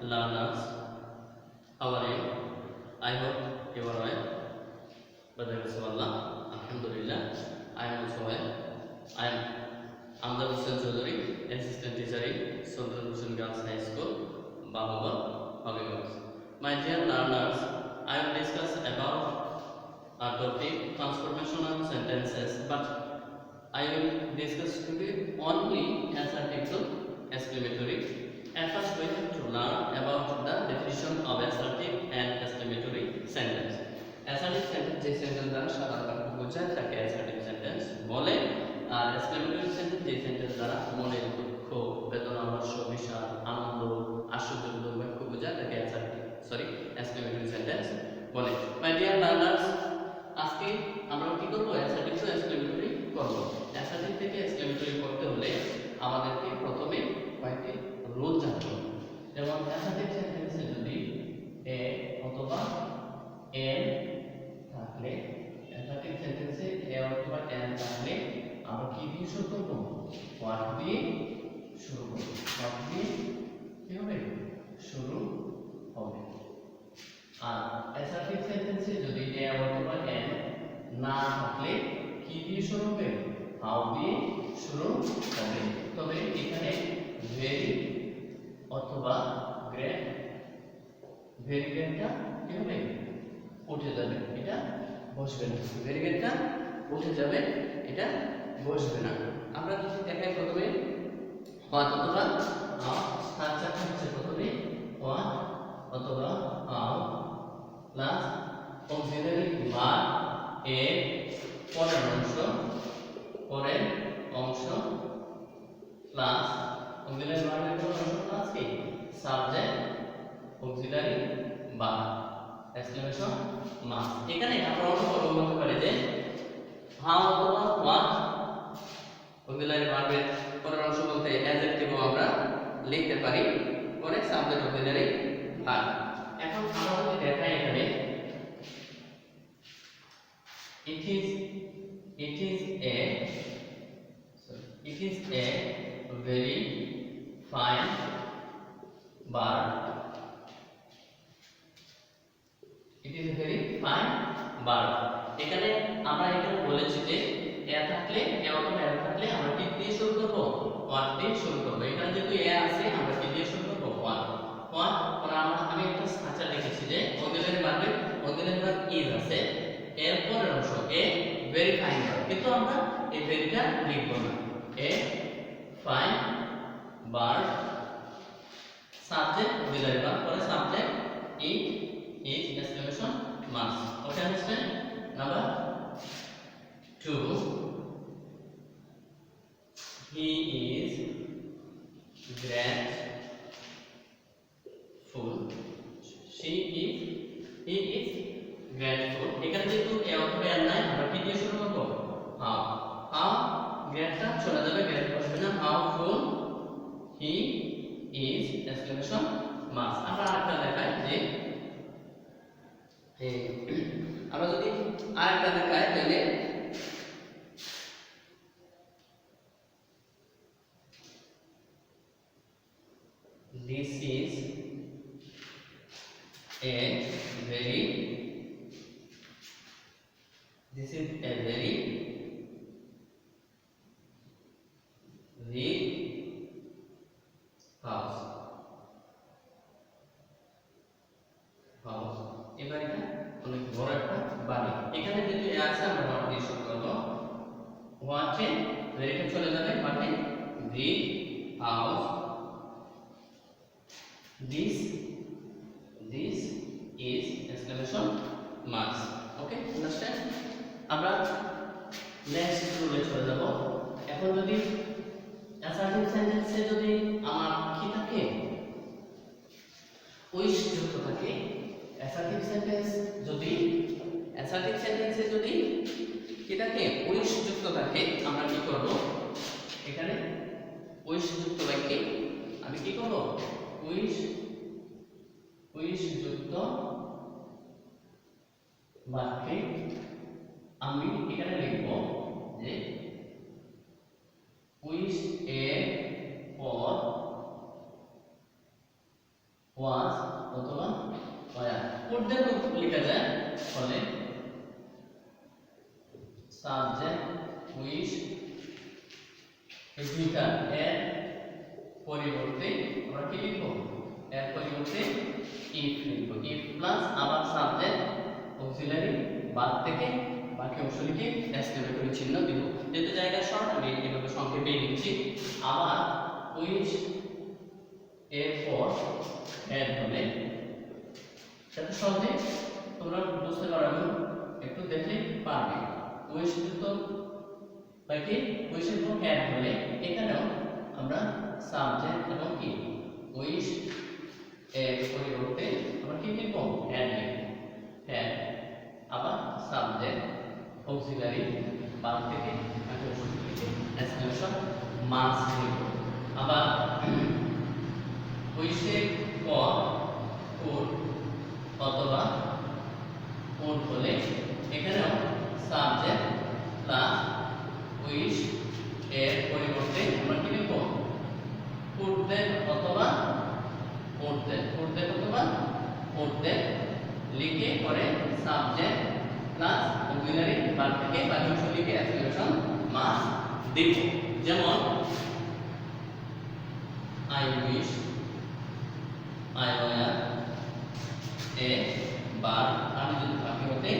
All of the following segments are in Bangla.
learners. How are you? I hope you are well. By the grace of Allah, Alhamdulillah, I am also well. I am Amjad Hussain Chaudhary, Assistant Teacher in Sultan Hussain Girls High School, Bahubal, Hobbyworks. My dear learners, I will discuss about a topic transformational sentences, but I will discuss today only assertive to exclamatory. At first, we have to learn about the definition of assertive and exclamatory sentence. Assertive sentence যে সেন্টেন্স দ্বারা সাধারণত বোঝায় তাকে assertive sentence বলে, আর exclamatory sentence যে সেন্টেন্স দ্বারা মনের দুঃখ, বেদনা, হর্ষ, বিষাদ, আনন্দ, আশ্চর্যজনক বাক্য বোঝায় তাকে exclamatory sentence বলে। My dear learners, আজকে আমরা কি করব? assertive to exclamatory করব। assertive থেকে exclamatory করতে হলে আমাদেরকে প্রথমে কয়েকটি রুল জানতে হবে। যেমন assertive সেন্টেন্সে যদি এ অথবা এন থাকলে, assertive সেন্টেন্সে এ অথবা এন থাকলে আমরা কি দিয়ে শুরু করব? হোয়াট দিয়ে শুরু করব। হোয়াট দিয়ে কি হবে? শুরু হবে। আর assertive সেন্টেন্সে যদি এ অথবা এন না থাকলে কি দিয়ে শুরু হবে? হাউ দিয়ে শুরু হবে। তবে এখানে ভেরি অথবা গ্রেট, ভেরি গ্রেটটা কি হবে? উঠে যাবে, এটা বসবে না। ভেরি গ্রেটটা উঠে যাবে, এটা বসবে না। আমরা যদি দেখাই প্রথমে হোয়াট অথবা হাউ, স্ট্রাকচারটা হচ্ছে প্রথমে হোয়াট অথবা হাউ প্লাস অক্সিলারি ভার্ব এর পরের অংশ প্লাস অক্সিলারি ভার্বের পরের অংশ প্লাস কি? Subject auxiliary verb exclamation mark. এখানে আমরা অনুভব করতে পারি যে হাউ অথবা হোয়াট অক্সিলারি ভার্বের পরের অংশ বলতে অ্যাডজেক্টিভও আমরা লিখতে পারি, পরে সাবজেক্ট অক্সিলারি ভার্ব। এখন আমরা যদি দেখাই এখানে it is a very fine bird. It is a very fine bird. এখানে আমরা এখানে বলেছি যে এ থাকলে, এ অথবা এ থাকলে আমরা কি দিয়ে শুরু করব? হোয়াট দিয়ে শুরু করব। এখানে যেহেতু এ আছে আমরা কি দিয়ে শুরু করব? হোয়াট। আর আমি একটা স্ট্রাকচার লিখেছি যে অক্সিলারি ভার্ব ইজ আছে, এর পরের অংশ এ ভেরি ফাইন ভার্ব, কিন্তু আমরা এই ভেরিটা লিখব না। A fine verb subject auxiliary verb, পরে subject it is exclamation mark. Okay, understand? Number 2, he is grateful. he is grateful. এখানে যেহেতু এ অথবা এর নাই, আমরা কি দিয়ে শুরু করব? হাউ গ্রেটটা চলে যাবে, গ্রেট বসবে না। How full he is exclamation mark. আমরা আরেকটা দেখাই যে আমরা যদি আরেকটা দেখাই তাহলে this is a very big house. এবার এটা অনেক বড় একটা বাড়ি। এখানে যেহেতু এ আছে আমরা হোয়াট দিয়ে শুরু করব। হোয়াটে ভেরিটা চলে যাবে, হোয়াটে big house. this is exclamation mark. Okay, understand? আমরা নেক্সট রুলে চলে যাব। এখন যদি অ্যাসার্টিভ সেন্টেন্সে যদি আমার কি থাকে? উইশ যুক্ত থাকে। অ্যাসার্টিভ সেন্টেন্সে যদি কি থাকে? উইশ যুক্ত থাকে, আমরা কি করব? এখানে উইশ যুক্ত বাক্যে আমি কি করব? উইশ যুক্ত বাক্যে আমি এখানে লিখব যে উইশ এর পর ওয়াজ অথবা ওয়া। উর্দুতে লেখা যায় ফলে সাবজেক্ট উইশ এই দুইটা এর পরিবর্তে আমরা কি লিখব? এর পরিবর্তে ইফ লিখব। ইফ প্লাস আবার সাবজেক্ট অক্সিলারি বাদ থেকে বাকি অংশ লিখে এক্সক্লেমেটরি চিহ্ন দিব। যেহেতু জায়গা শর্ট আমি এভাবে সংক্ষেপে লিখছি। আবার উইশ এর পর এর হলে সেটা সহজে তোমরা বুঝতে পারবে, একটু দেখলে পারবে। উইশ তো বাকি উইশের পর এর হলে এখানেও আমরা সাবজেক্ট এবং কি উইশ এর পরিবর্তে আমরা কি লিখব? এর লিখব। এর আবার সাবজেক্ট অক্সিলারি বাদ থেকে বাকি অংশ লিখে এক্সক্লেমেশন মার্কস লিখব। আবার উইশের পর কোড অথবা কোড হলে এখানেও সাবজেক্ট প্লাস উইশ এর পরিবর্তে আমরা কি লিখব? কোড অথবা কোড অথবা কোড লিখে পরে সাবজেক্ট প্লাস অক্সিলারি বাদ থেকে বাকি অংশ লিখে এক্সক্লেমেশন মার্কস দিব। যেমন I wish I were a bird। আমি যদি পাখি হতে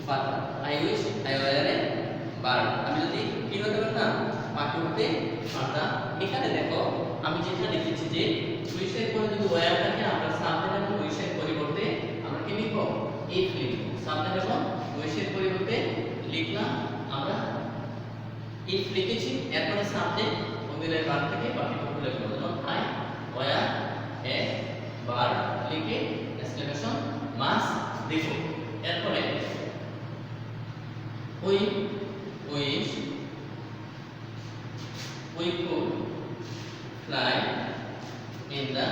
পারতাম। I wish I were a bird। আমি যদি কি হতে পারতাম? পাখি হতে পারতাম। এখানে দেখো আমি যেটা লিখেছি যে উইশের পরে যদি ওয়্যার থাকে আমরা সাবজেক্ট এবং উইশের পরিবর্তে আমরা কি লিখব? ইফ লিখব। সাবজেক্ট এবং উইশের পরিবর্তে লিখলাম আমরা ইফ লিখেছি, এরপরে সাবজেক্ট অক্সিলারি বাদ থেকে বাকি অংশ লিখব। যেমন I were a bird লিখে এক্সক্লেমেশন মার্কস দিব। এরপরে we wish we could fly in the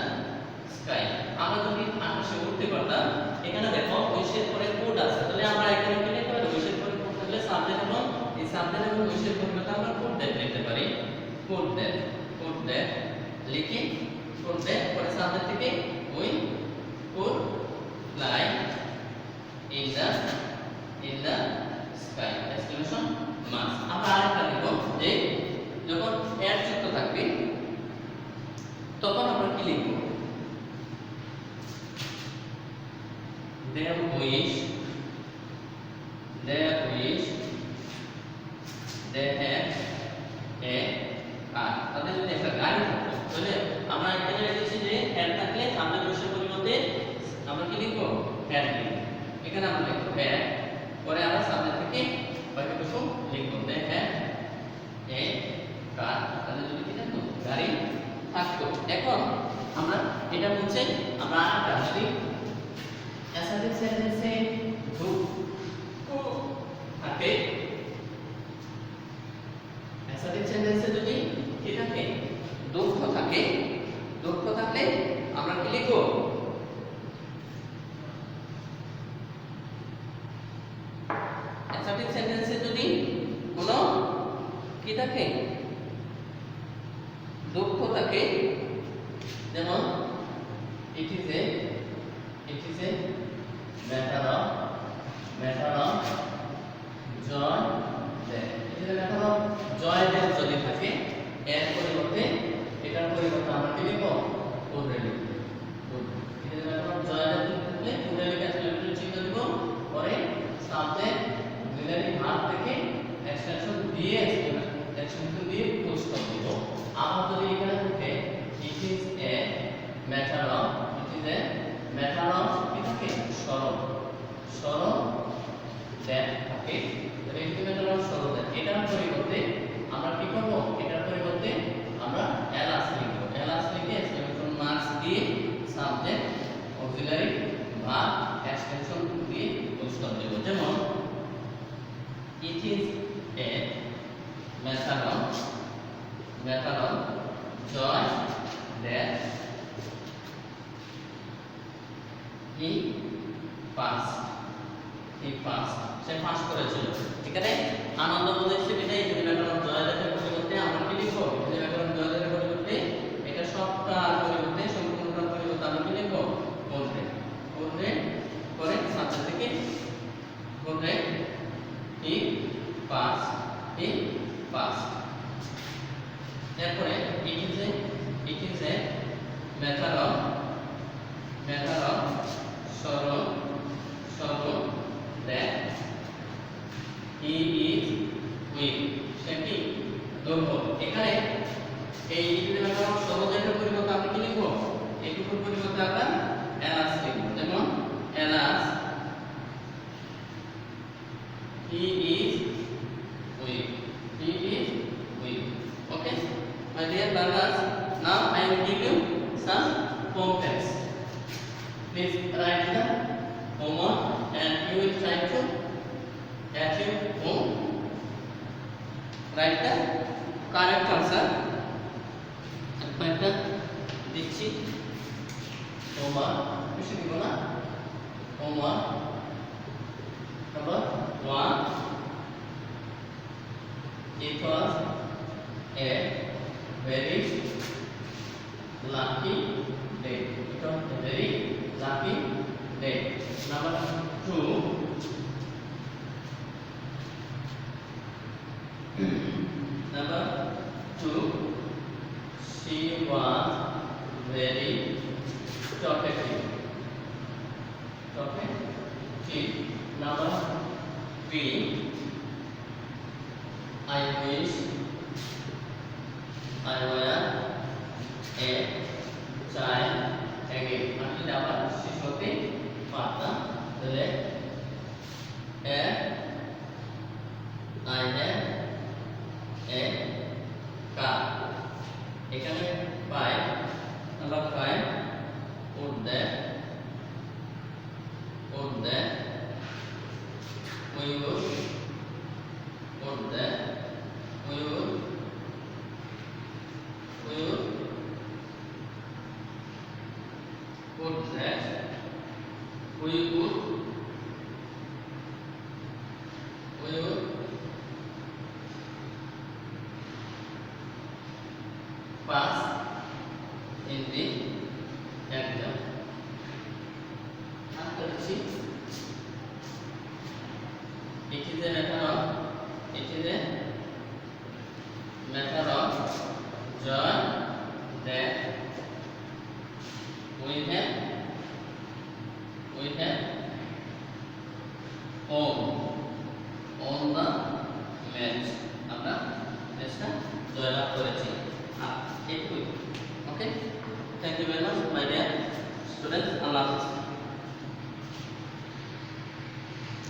sky। আমরা যদি আকাশে উড়তে পারতাম, এখানে দেখো উইশের পরে কোড আছে, তাহলে আমরা এখানে কি লিখতে পারি? উইশের পরে কোড থাকলে সাবজেক্ট এবং এই সাবজেক্ট এবং উইশের পরিবর্তে আমরা কোড লিখতে পারি। কোড লিখে কোড পরে সাবজেক্ট থেকে we could fly in the sky exclamation marks. আমরা আরেকটা লিখব যে যখন এর যুক্ত থাকবে তখন আমরা কি লিখব? they wish they have a car। তাদের যদি একটা গাড়ি থাকতো তাহলে আমরা এখানে লিখেছি যে এর থাকলে সাবজেক্ট উইশের পরিবর্তে আমরা কি লিখব? হ্যাড লিখব। এখানে আমরা লিখব হ্যাড, পরে আমরা সাবজেক্ট থেকে বাকি কিছু লিখব। they have a car। তাদের যদি কি থাকতো? গাড়ি থাকতো। এখন আমরা এটা বলছে আমরা আরেকটা যদি অ্যাসার্টিভ সেন্টেন্সে থাকে, অ্যাসার্টিভ সেন্টেন্সে যদি কি থাকে? দুঃখ থাকে। দুঃখ থাকলে আমরা কি লিখব? অ্যাসার্টিভ সেন্টেন্সে যদি কোনো কি থাকে? দুঃখ থাকে। যেমন it is a matter of joy that। it is a matter of joy that যদি থাকে এর পরিবর্তে এটার পরিবর্তে আমরা কি লিখব? could লিখব। it is a matter of joy that থাকলে could লিখে এক্সক্লেমেটরি চিহ্ন দিব, পরে সাবজেক্ট অক্সিলারি ভার্ব থেকে এক্সটেনশন দিয়ে ফুল স্টপ দিব। আবার যদি এখানে থাকে it is a matter of কি থাকে? সরল that থাকে। তাহলে it is a matter of সরল that এটার পরিবর্তে আমরা কি করব? এটার পরিবর্তে আমরা এলাস লিখব। এলাস লিখে এক্সক্লেমেশন মার্কস দিয়ে সাবজেক্ট অক্সিলারি ভার্ব এক্সটেনশন দিয়ে ফুল স্টপ দেব। যেমন it is a matter of joy that he passed। Say pass করেছিল। এখানে আনন্দ বোঝাচ্ছে বিদায় যদি ব্যাকরণ জয় দাতের পরিবর্তে আমরা কি লিখব? যদি ব্যাকরণ জয় দাতের পরিবর্তে এটা সবটার পরিবর্তে সম্পূর্ণটার পরিবর্তে আমরা কি লিখব? with us. Now I will give you some home text. Please write the homework and you will try to at your home write the correct answer. একটা দিচ্ছি হোমওয়ার্ক, বেশি দিব না। Homework number 1. It was a very lucky day. It was a very lucky day. Number 2. Number 2. She was very talkative. Talkative. Number 3. I wish I were a child again. আমি আবার শিশু হতে পারতাম। তাহলে I had a car. এখানে পাই number 5 would that we would that we would pass in the exam. After this, it is a matter of joy that we have on the match. আমরা ম্যাচটা জয়লাভ করেছি। Okay, thank you very much my dear students. Allah Hafiz.